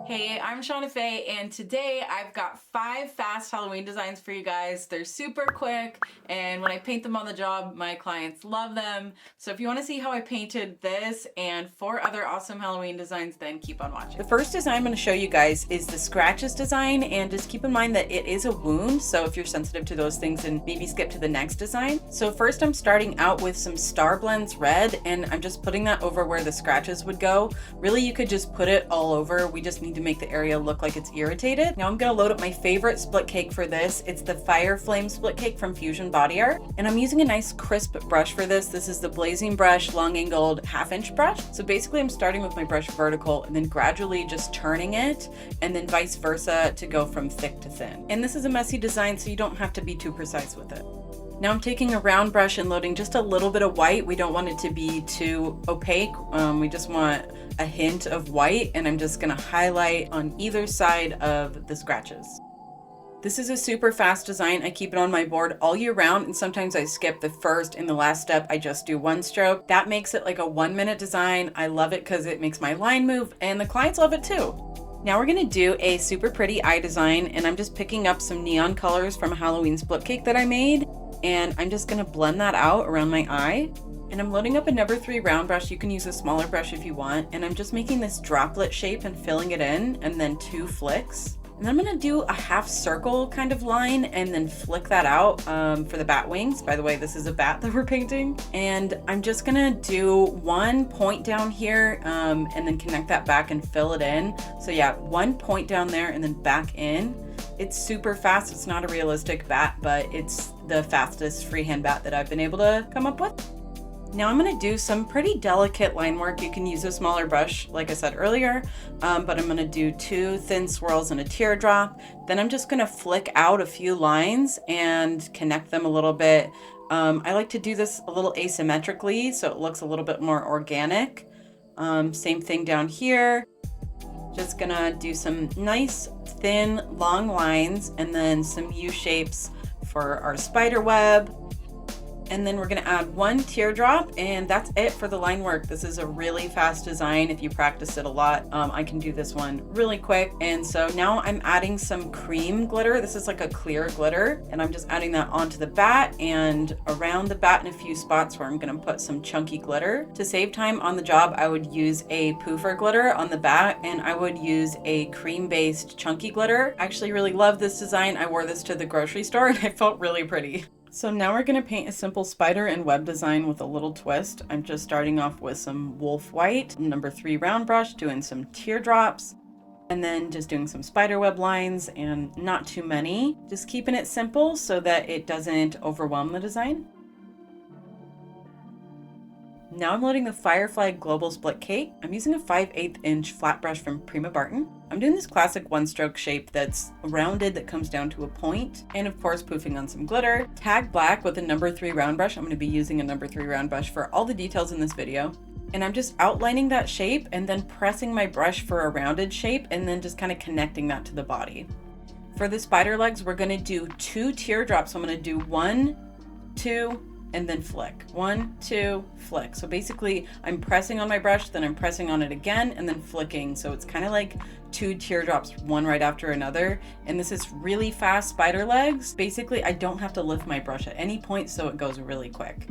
Hey, I'm Shauna Faye, and today I've got 5 fast Halloween designs for you guys. They're super quick, and when I paint them on the job, my clients love them. So if you want to see how I painted this and 4 other awesome Halloween designs, then keep on watching. The first design I'm going to show you guys is the scratches design, and just keep in mind that it is a wound, so if you're sensitive to those things, then maybe skip to the next design. So first I'm starting out with some Starblends Red, and I'm just putting that over where the scratches would go. Really, you could just put it all over. We just need to make the area look like it's irritated. Now I'm gonna load up my favorite split cake for this. It's the Firefly split cake from Fusion Body Art, and I'm using a nice crisp brush for this. This is the Blazin brush, long angled 1/2 inch brush. So basically I'm starting with my brush vertical and then gradually just turning it, and then vice versa to go from thick to thin. And this is a messy design, so you don't have to be too precise with it. Now I'm taking a round brush and loading just a little bit of white. We don't want it to be too opaque. We just want a hint of white, and I'm just gonna highlight on either side of the scratches. This is a super fast design. I keep it on my board all year round, and sometimes I skip the first and the last step. I just do one stroke. That makes it like a 1-minute design. I love it because it makes my line move, and the clients love it too. Now we're gonna do a super pretty eye design, and I'm just picking up some neon colors from a Halloween split cake that I made, and I'm just gonna blend that out around my eye. And I'm loading up a number 3 round brush. You can use a smaller brush if you want. And I'm just making this droplet shape and filling it in, and then 2 flicks. And then I'm gonna do a 1/2 circle kind of line and then flick that out for the bat wings. By the way, this is a bat that we're painting. And I'm just gonna do 1 point down here and then connect that back and fill it in. So yeah, 1 point down there and then back in. It's super fast. It's not a realistic bat, but it's the fastest freehand bat that I've been able to come up with. Now I'm going to do some pretty delicate line work. You can use a smaller brush, like I said earlier, but I'm going to do 2 thin swirls and a teardrop. Then I'm just going to flick out a few lines and connect them a little bit. I like to do this a little asymmetrically, so it looks a little bit more organic. Same thing down here. Just going to do some nice, thin, long lines, and then some U shapes for our spider web. And then we're gonna add 1 teardrop, and that's it for the line work. This is a really fast design. If you practice it a lot, I can do this one really quick. And so now I'm adding some cream glitter. This is like a clear glitter, and I'm just adding that onto the bat and around the bat in a few spots where I'm gonna put some chunky glitter. To save time on the job, I would use a poofer glitter on the bat, and I would use a cream-based chunky glitter. I actually really love this design. I wore this to the grocery store, and it felt really pretty. So now we're going to paint a simple spider and web design with a little twist. I'm just starting off with some Wolfe White, number 3 round brush, doing some teardrops, and then just doing some spider web lines, and not too many. Just keeping it simple so that it doesn't overwhelm the design. Now I'm loading the Firefly Global Split Cake. I'm using a 5/8 inch flat brush from Prima Barton. I'm doing this classic 1-stroke shape that's rounded that comes down to a point, and of course poofing on some glitter. Tag black with a number 3 round brush. I'm going to be using a number 3 round brush for all the details in this video. And I'm just outlining that shape and then pressing my brush for a rounded shape, and then just kind of connecting that to the body. For the spider legs, we're going to do 2 teardrops. So I'm going to do 1, 2, and then flick. 1, 2, flick. So basically I'm pressing on my brush, then I'm pressing on it again, and then flicking. So it's kind of like 2 teardrops, one right after another. And this is really fast spider legs. Basically, I don't have to lift my brush at any point, so it goes really quick.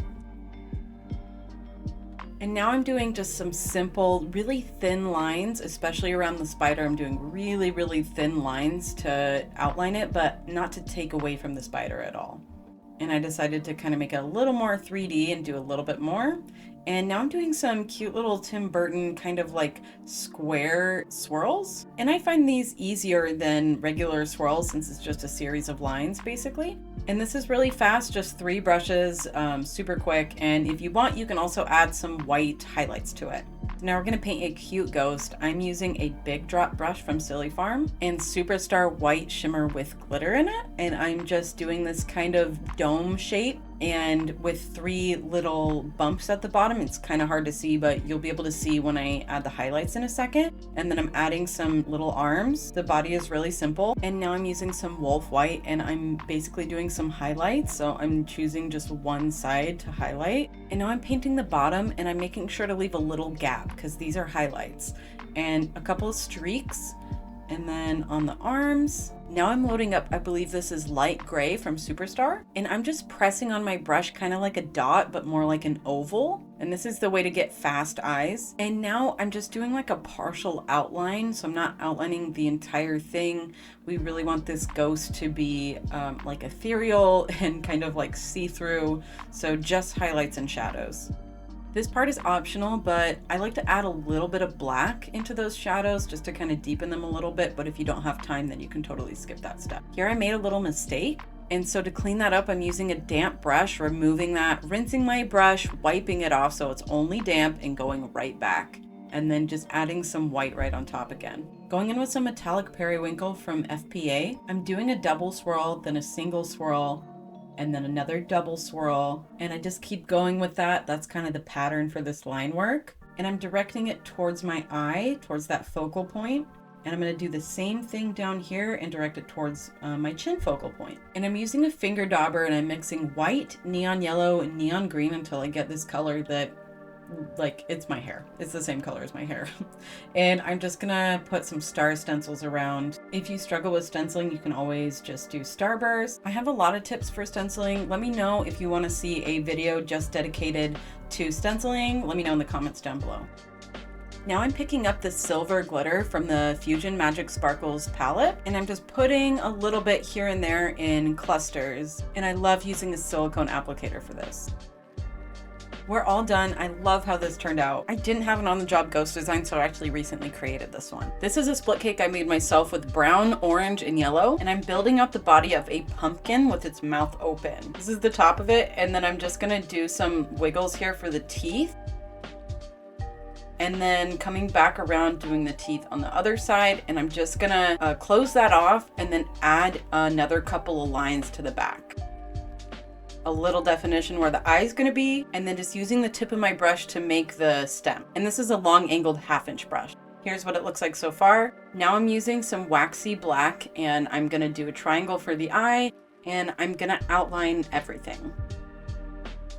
And now I'm doing just some simple, really thin lines, especially around the spider. I'm doing really, really thin lines to outline it, but not to take away from the spider at all. And I decided to kind of make it a little more 3D and do a little bit more. And now I'm doing some cute little Tim Burton kind of like square swirls. And I find these easier than regular swirls since it's just a series of lines basically. And this is really fast, just 3 brushes, super quick. And if you want, you can also add some white highlights to it. Now we're gonna paint a cute ghost. I'm using a big drop brush from Silly Farm and Superstar White Shimmer with glitter in it. And I'm just doing this kind of dome shape, and with 3 little bumps at the bottom. It's kind of hard to see, but you'll be able to see when I add the highlights in a second. And then I'm adding some little arms. The body is really simple. And now I'm using some Wolfe White, and I'm basically doing some highlights. So I'm choosing just one side to highlight. And now I'm painting the bottom, and I'm making sure to leave a little gap because these are highlights. And a couple of streaks And then on the arms, now I'm loading up, I believe this is light gray from Superstar. And I'm just pressing on my brush kind of like a dot, but more like an oval. And this is the way to get fast eyes. And now I'm just doing like a partial outline. So I'm not outlining the entire thing. We really want this ghost to be like ethereal and kind of like see-through. So just highlights and shadows. This part is optional, but I like to add a little bit of black into those shadows just to kind of deepen them a little bit. But if you don't have time, then you can totally skip that step. Here I made a little mistake. And so to clean that up, I'm using a damp brush, removing that, rinsing my brush, wiping it off so it's only damp and going right back. And then just adding some white right on top again. Going in with some metallic periwinkle from FPA. I'm doing a double swirl, then a single swirl, and then another double swirl. And I just keep going with that. That's kind of the pattern for this line work. And I'm directing it towards my eye, towards that focal point. And I'm going to do the same thing down here and direct it towards my chin focal point. And I'm using a finger dauber and I'm mixing white, neon yellow, and neon green until I get this color that, like, it's my hair. It's the same color as my hair. And I'm just gonna put some star stencils around. If you struggle with stenciling, you can always just do starburst. I have a lot of tips for stenciling. Let me know if you want to see a video just dedicated to stenciling. Let me know in the comments down below. Now I'm picking up the silver glitter from the Fusion Magic Sparkles palette, and I'm just putting a little bit here and there in clusters. And I love using a silicone applicator for this. We're all done. I love how this turned out. I didn't have an on-the-job ghost design, so I actually recently created this one. This is a split cake I made myself with brown, orange, and yellow, and I'm building out the body of a pumpkin with its mouth open. This is the top of it, and then I'm just gonna do some wiggles here for the teeth. And then coming back around doing the teeth on the other side, and I'm just gonna close that off and then add another couple of lines to the back. A little definition where the eye is gonna be, and then just using the tip of my brush to make the stem. And this is a long angled 1/2" brush. Here's what it looks like so far. Now I'm using some waxy black, and I'm gonna do a triangle for the eye, and I'm gonna outline everything.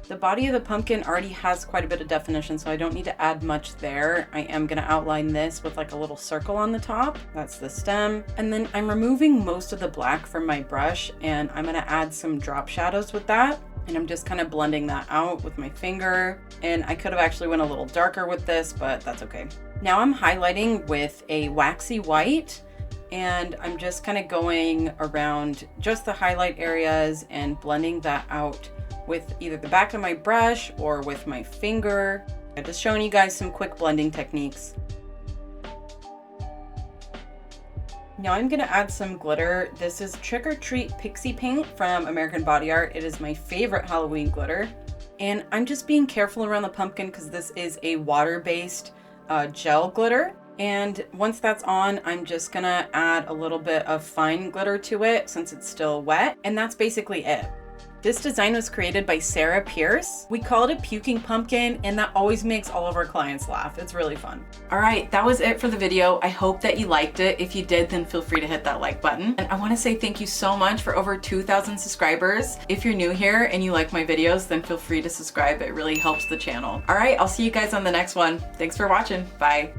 The body of the pumpkin already has quite a bit of definition, so I don't need to add much there. I am gonna outline this with like a little circle on the top. That's the stem. And then I'm removing most of the black from my brush, and I'm gonna add some drop shadows with that. And I'm just kind of blending that out with my finger. And I could have actually went a little darker with this, but that's okay. Now I'm highlighting with a waxy white, and I'm just kind of going around just the highlight areas and blending that out with either the back of my brush or with my finger. I'm just showing you guys some quick blending techniques. Now I'm gonna add some glitter. This is Trick or Treat Pixie Paint from American Body Art. It is my favorite Halloween glitter. And I'm just being careful around the pumpkin because this is a water-based gel glitter. And once that's on, I'm just gonna add a little bit of fine glitter to it since it's still wet. And that's basically it. This design was created by Sarah Pierce. We call it a puking pumpkin, and that always makes all of our clients laugh. It's really fun. All right, that was it for the video. I hope that you liked it. If you did, then feel free to hit that like button. And I wanna say thank you so much for over 2,000 subscribers. If you're new here and you like my videos, then feel free to subscribe. It really helps the channel. All right, I'll see you guys on the next one. Thanks for watching. Bye.